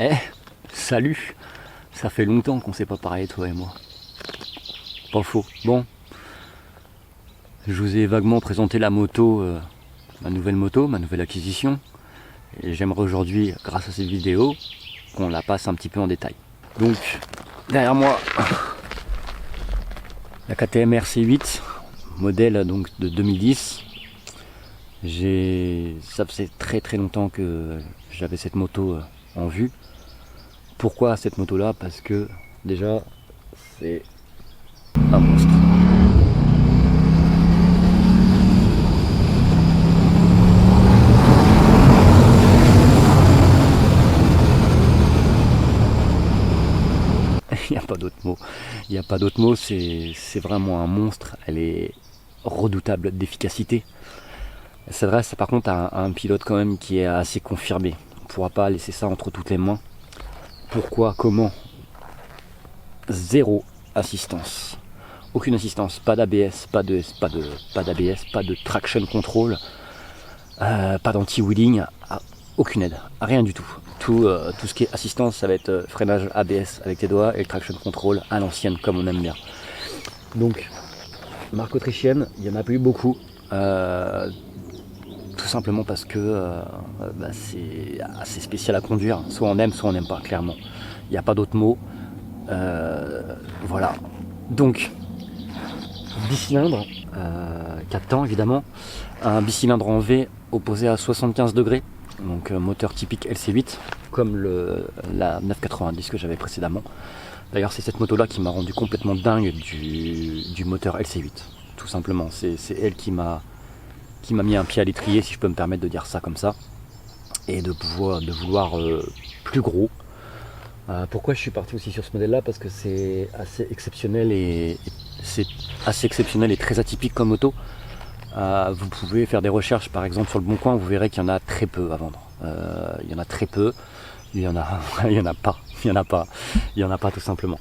Eh, salut! Ça fait longtemps qu'on s'est pas parlé, toi et moi. Pas faux. Bon, je vous ai vaguement présenté la moto, ma nouvelle acquisition. Et j'aimerais aujourd'hui, grâce à cette vidéo, qu'on la passe un petit peu en détail. Donc, derrière moi, la KTM RC8, modèle donc de 2010. Ça faisait très longtemps que j'avais cette moto en vue. Pourquoi cette moto là? Parce que déjà c'est un monstre. Il n'y a pas d'autre mot. Il n'y a pas d'autre mot, c'est vraiment un monstre. Elle est redoutable d'efficacité. Elle s'adresse par contre à un pilote quand même qui est assez confirmé. On ne pourra pas laisser ça entre toutes les mains. Pourquoi? Comment? Zéro assistance. Aucune assistance. Pas d'ABS, pas d'ABS, pas de traction control, pas d'anti-wheeling, aucune aide. Rien du tout. Tout ce qui est assistance, ça va être freinage ABS avec tes doigts et le traction control à l'ancienne comme on aime bien. Donc, marque autrichienne, il n'y en a pas eu beaucoup. Tout simplement parce que c'est assez spécial à conduire. Soit on aime, soit on n'aime pas, clairement. Il n'y a pas d'autre mot. Voilà. Donc, bicylindre, 4 temps évidemment. Un bicylindre en V opposé à 75 degrés. Donc moteur typique LC8, comme la 990 que j'avais précédemment. D'ailleurs, c'est cette moto-là qui m'a rendu complètement dingue du moteur LC8. Tout simplement. C'est elle qui m'a mis un pied à l'étrier, si je peux me permettre de dire ça comme ça, et de vouloir plus gros. Pourquoi je suis parti aussi sur ce modèle là? Parce que c'est assez exceptionnel et très atypique comme moto. Vous pouvez faire des recherches par exemple sur le Bon Coin, vous verrez qu'il y en a très peu à vendre. Il y en a très peu, il y en a pas tout simplement.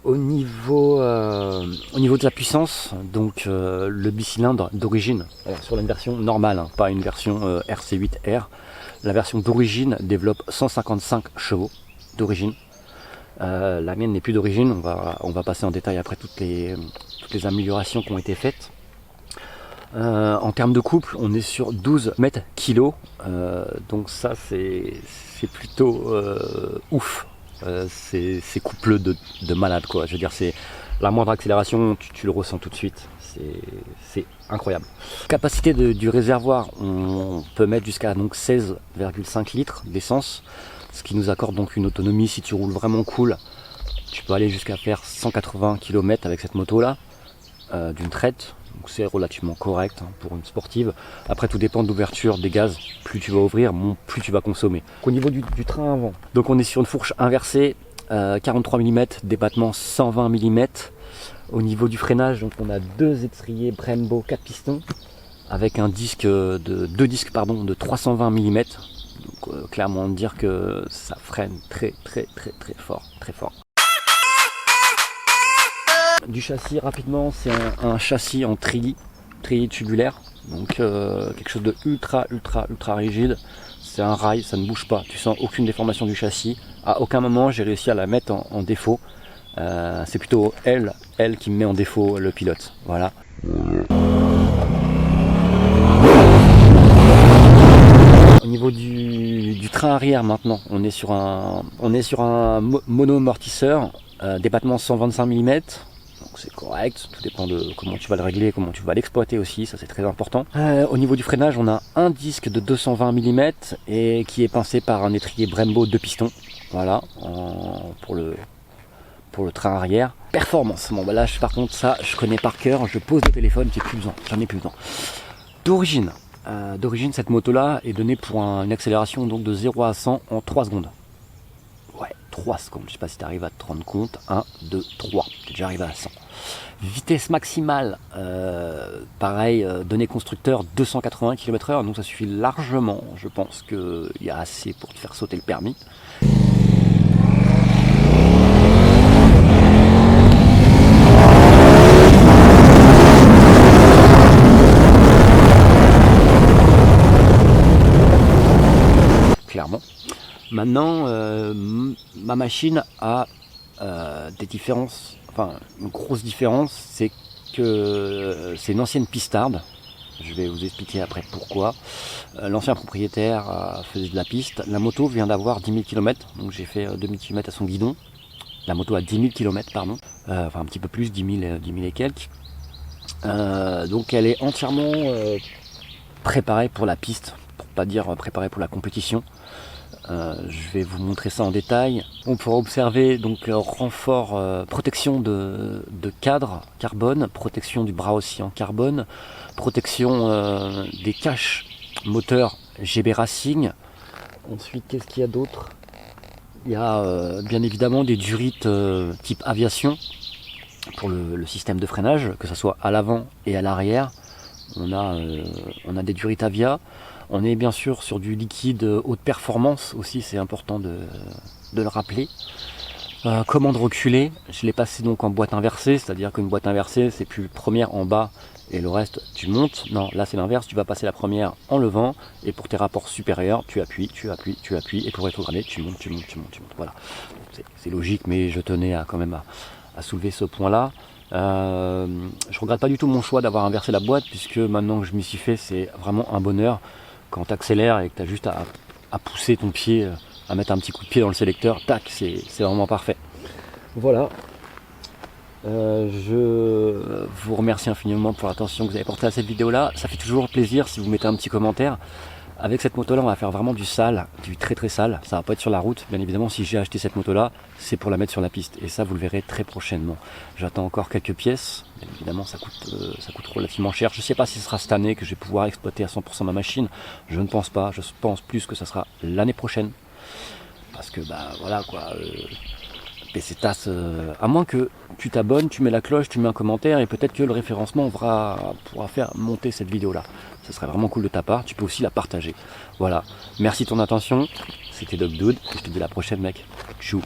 Au niveau de la puissance, donc le bicylindre d'origine, sur une version normale, hein, pas une version RC8R, la version d'origine développe 155 chevaux d'origine. La mienne n'est plus d'origine, on va passer en détail après toutes les améliorations qui ont été faites. En termes de couple, on est sur 12 mètres kg, donc ça c'est plutôt ouf. C'est coupleux de malade quoi. Je veux dire, c'est la moindre accélération, tu le ressens tout de suite. C'est incroyable. Capacité du réservoir, on peut mettre jusqu'à 16,5 litres d'essence, ce qui nous accorde donc une autonomie. Si tu roules vraiment cool, tu peux aller jusqu'à faire 180 km avec cette moto là, d'une traite. Donc c'est relativement correct hein, pour une sportive. Après, tout dépend de l'ouverture des gaz. Plus tu vas ouvrir, plus tu vas consommer. Au niveau du train avant, donc on est sur une fourche inversée, 43 mm, débattement 120 mm. Au niveau du freinage, donc on a deux étriers Brembo 4 pistons avec deux disques de 320 mm. Donc clairement dire que ça freine très fort, très fort. Du châssis rapidement, c'est un châssis en treillis tubulaire, donc quelque chose de ultra rigide. C'est un rail, ça ne bouge pas, tu sens aucune déformation du châssis. À aucun moment j'ai réussi à la mettre en défaut. C'est plutôt elle qui me met en défaut, le pilote. Voilà. Au niveau du train arrière maintenant, on est sur un mono-amortisseur, débattement 125 mm. Donc c'est correct, tout dépend de comment tu vas le régler, comment tu vas l'exploiter aussi, ça c'est très important. Au niveau du freinage, on a un disque de 220 mm et qui est pincé par un étrier Brembo 2 pistons. Voilà, pour le train arrière. Performance, bon bah là par contre ça je connais par cœur, je pose le téléphone, j'en ai plus besoin. D'origine, cette moto là est donnée pour une accélération donc de 0 à 100 en 3 secondes. Ouais, 3 secondes, je sais pas si tu arrives à te rendre compte. 1, 2, 3, tu es déjà arrivé à 100. Vitesse maximale, pareil, données constructeur 280 km/h, donc ça suffit largement, je pense qu'il y a assez pour te faire sauter le permis. Clairement. Maintenant, ma machine a des différences, enfin une grosse différence, c'est que c'est une ancienne pistarde. Je vais vous expliquer après pourquoi. L'ancien propriétaire faisait de la piste. La moto vient d'avoir 10 000 km, donc j'ai fait 2000 km à son guidon. La moto a 10 000 km, pardon. Enfin un petit peu plus, 10 000 et quelques. Donc elle est entièrement préparée pour la piste, pour pas dire préparée pour la compétition. Je vais vous montrer ça en détail. On pourra observer donc renfort protection de cadre carbone, protection du bras aussi en carbone, protection des caches moteur GB Racing. Ensuite, qu'est-ce qu'il y a d'autre? Il y a bien évidemment des durites type aviation pour le système de freinage, que ce soit à l'avant et à l'arrière. On a des durites Avia. On est bien sûr sur du liquide haute performance aussi, c'est important de le rappeler. Commande reculée, je l'ai passé donc en boîte inversée, c'est-à-dire qu'une boîte inversée, c'est plus première en bas et le reste tu montes. Non, là c'est l'inverse, tu vas passer la première en levant et pour tes rapports supérieurs, tu appuies et pour rétrograder, tu montes. Voilà, c'est logique, mais je tenais quand même à soulever ce point-là. Je regrette pas du tout mon choix d'avoir inversé la boîte, puisque maintenant que je m'y suis fait, c'est vraiment un bonheur. Quand tu accélères et que tu as juste à pousser ton pied, à mettre un petit coup de pied dans le sélecteur, tac, c'est vraiment parfait. Voilà. Je vous remercie infiniment pour l'attention que vous avez portée à cette vidéo là. Ça fait toujours plaisir si vous mettez un petit commentaire. Avec cette moto là, on va faire vraiment du sale, du très sale. Ça va pas être sur la route, bien évidemment. Si j'ai acheté cette moto là, c'est pour la mettre sur la piste, et ça vous le verrez très prochainement. J'attends encore quelques pièces, bien évidemment ça coûte relativement cher. Je sais pas si ce sera cette année que je vais pouvoir exploiter à 100% ma machine. Je ne pense pas, je pense plus que ça sera l'année prochaine, parce que bah voilà quoi. PC TAS, à moins que tu t'abonnes, tu mets la cloche, tu mets un commentaire, et peut-être que le référencement pourra faire monter cette vidéo là. Ce serait vraiment cool de ta part, tu peux aussi la partager. Voilà, merci de ton attention, c'était Dog Dude, et je te dis à la prochaine mec. Tchou.